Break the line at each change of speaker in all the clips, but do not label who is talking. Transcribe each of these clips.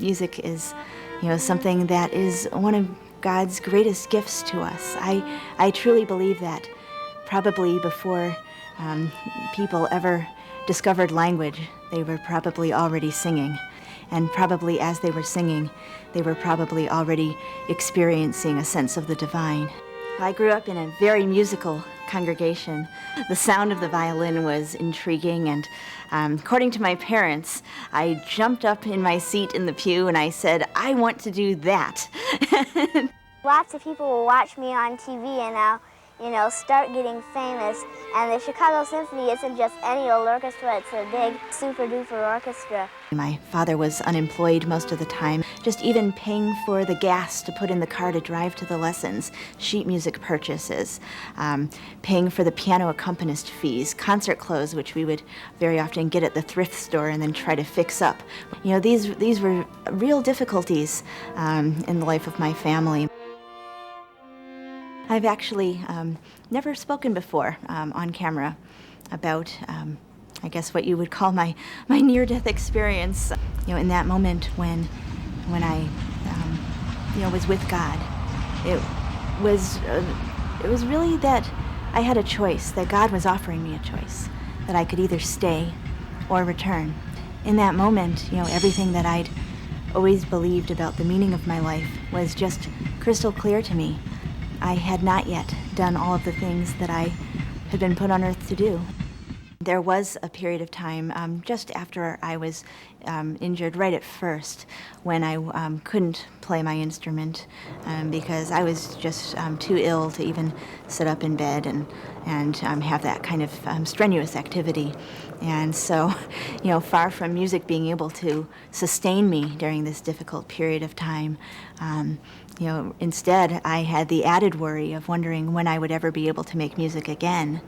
Music is, something that is one of God's greatest gifts to us. I truly believe that probably before people ever discovered language, they were probably already singing. And probably as they were singing, they were probably already experiencing a sense of the divine. I grew up in a very musical congregation. The sound of the violin was intriguing, and according to my parents, I jumped up in my seat in the pew and I said, I want to do that.
Lots of people will watch me on TV and I'll, start getting famous. And the Chicago Symphony isn't just any old orchestra, it's a big, super-duper orchestra.
My father was unemployed most of the time, just even paying for the gas to put in the car to drive to the lessons, sheet music purchases, paying for the piano accompanist fees, concert clothes, which we would very often get at the thrift store and then try to fix up. These were real difficulties in the life of my family. I've actually never spoken before on camera about, I guess, what you would call my near-death experience. In that moment when I, was with God, it was really that I had a choice, that God was offering me a choice, that I could either stay or return. In that moment, everything that I'd always believed about the meaning of my life was just crystal clear to me. I had not yet done all of the things that I had been put on earth to do. There was a period of time just after I was injured right at first when I couldn't play my instrument because I was just too ill to even sit up in bed and have that kind of strenuous activity. And so, far from music being able to sustain me during this difficult period of time, instead I had the added worry of wondering when I would ever be able to make music again.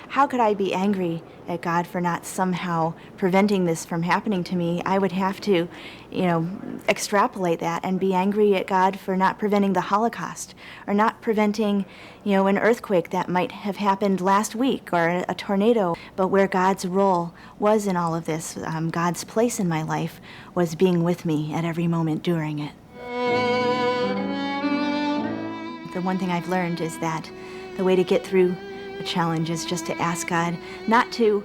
How could I be angry at God for not somehow preventing this from happening to me? I would have to, extrapolate that and be angry at God for not preventing the Holocaust or not preventing, an earthquake that might have happened last week or a tornado. But where God's role was in all of this, God's place in my life was being with me at every moment during it. The one thing I've learned is that the way to get through a challenge is just to ask God not to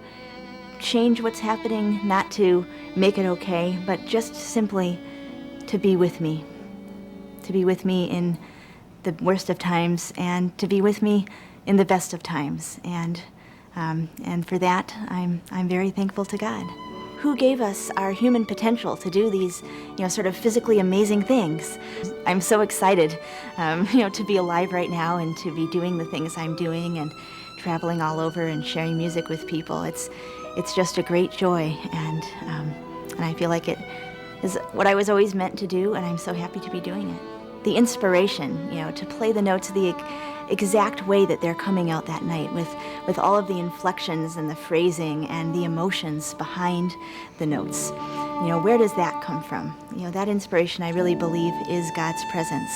change what's happening, not to make it okay, but just simply to be with me in the worst of times and to be with me in the best of times. And for that, I'm very thankful to God, who gave us our human potential to do these, sort of physically amazing things. I'm so excited, to be alive right now and to be doing the things I'm doing and traveling all over and sharing music with people. It's just a great joy, and I feel like it is what I was always meant to do, and I'm so happy to be doing it. The inspiration, to play the notes the exact way that they're coming out that night, with all of the inflections and the phrasing and the emotions behind the notes. Where does that come from? That inspiration, I really believe, is God's presence.